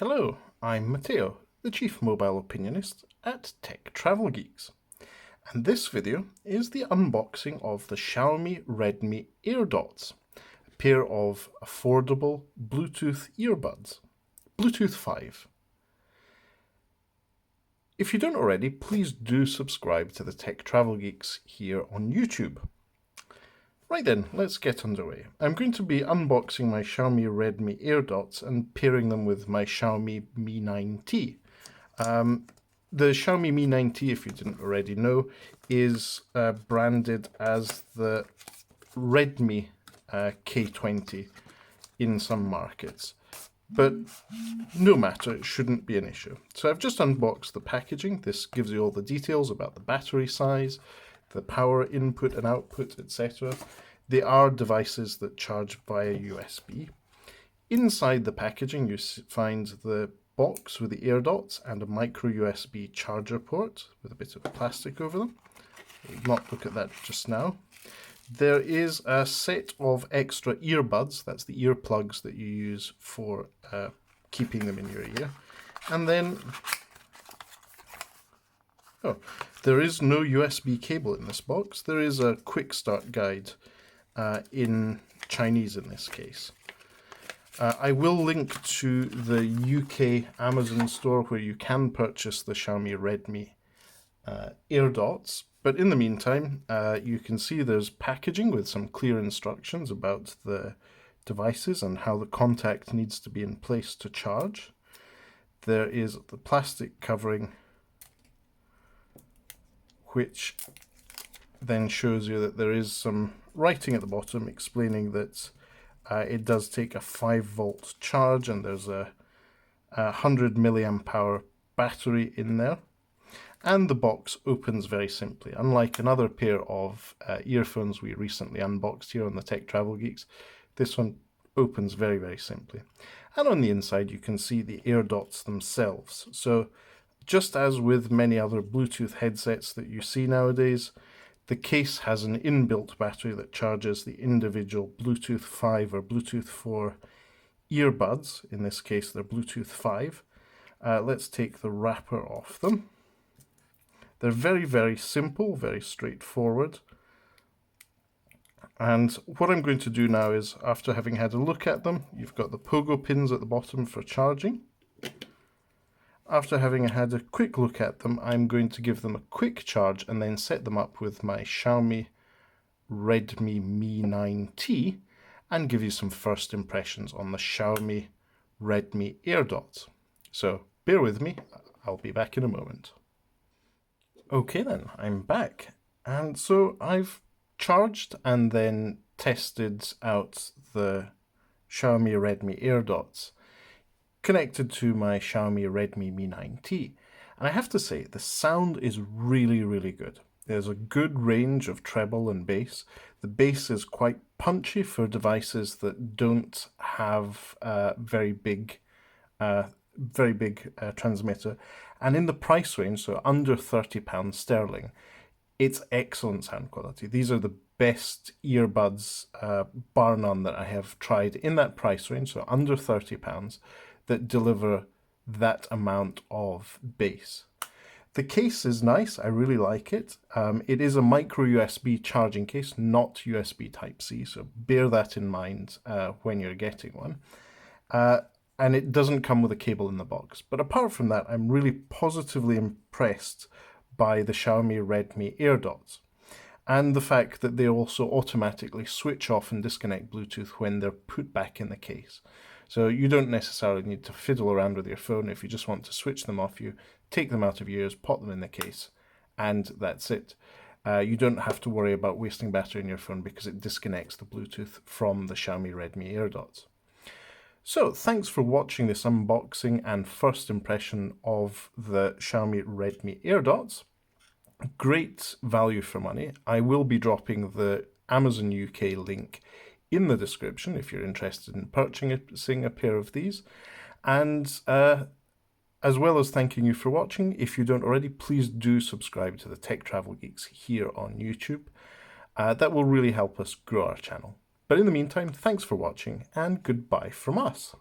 Hello, I'm Matteo, the Chief Mobile Opinionist at Tech Travel Geeks, and this video is the unboxing of the Xiaomi Redmi AirDots, a pair of affordable Bluetooth earbuds, Bluetooth 5. If you don't already, please do subscribe to the Tech Travel Geeks here on YouTube. Right then, let's get underway. I'm going to be unboxing my Xiaomi Redmi AirDots and pairing them with my Xiaomi Mi 9T. The Xiaomi Mi 9T, if you didn't already know, is branded as the Redmi K20 in some markets. But no matter, it shouldn't be an issue. So I've just unboxed the packaging. This gives you all the details about the battery size, the power input and output, etc. They are devices that charge via USB. Inside the packaging you find the box with the AirDots and a micro USB charger port with a bit of plastic over them. We'll not look at that just now. There is a set of extra earbuds, that's the earplugs that you use for keeping them in your ear. And then there is no USB cable in this box. There is a quick start guide in Chinese in this case. I will link to the UK Amazon store where you can purchase the Xiaomi Redmi AirDots. But in the meantime, you can see there's packaging with some clear instructions about the devices and how the contact needs to be in place to charge. There is the plastic covering, which then shows you that there is some writing at the bottom explaining that it does take a 5-volt charge and there's a 100 milliamp hour battery in there. And the box opens very simply. Unlike another pair of earphones we recently unboxed here on the Tech Travel Geeks, this one opens very, very simply. And on the inside you can see the AirDots themselves. So just as with many other Bluetooth headsets that you see nowadays, the case has an inbuilt battery that charges the individual Bluetooth 5 or Bluetooth 4 earbuds. In this case, they're Bluetooth 5. Let's take the wrapper off them. They're very, very simple, very straightforward. And what I'm going to do now is, after having had a look at them, you've got the pogo pins at the bottom for charging. After having had a quick look at them, I'm going to give them a quick charge and then set them up with my Xiaomi Redmi Mi 9T and give you some first impressions on the Xiaomi Redmi AirDots. So bear with me, I'll be back in a moment. Okay then, I'm back. And so I've charged and then tested out the Xiaomi Redmi AirDots connected to my Xiaomi Redmi Mi 9T. And I have to say, the sound is really, really good. There's a good range of treble and bass. The bass is quite punchy for devices that don't have a very big transmitter. And in the price range, so under £30 sterling, it's excellent sound quality. These are the best earbuds, bar none, that I have tried in that price range, so under £30, that deliver that amount of bass. The case is nice, I really like it. It is a micro USB charging case, not USB Type-C, so bear that in mind when you're getting one. And it doesn't come with a cable in the box. But apart from that, I'm really positively impressed by the Xiaomi Redmi AirDots and the fact that they also automatically switch off and disconnect Bluetooth when they're put back in the case. So you don't necessarily need to fiddle around with your phone. If you just want to switch them off, you take them out of your ears, pop them in the case, and that's it. You don't have to worry about wasting battery in your phone because it disconnects the Bluetooth from the Xiaomi Redmi AirDots. So thanks for watching this unboxing and first impression of the Xiaomi Redmi AirDots. Great value for money. I will be dropping the Amazon UK link in the description if you're interested in purchasing a pair of these. And as well as thanking you for watching, if you don't already, please do subscribe to the Tech Travel Geeks here on YouTube. That will really help us grow our channel. But in the meantime, thanks for watching and goodbye from us.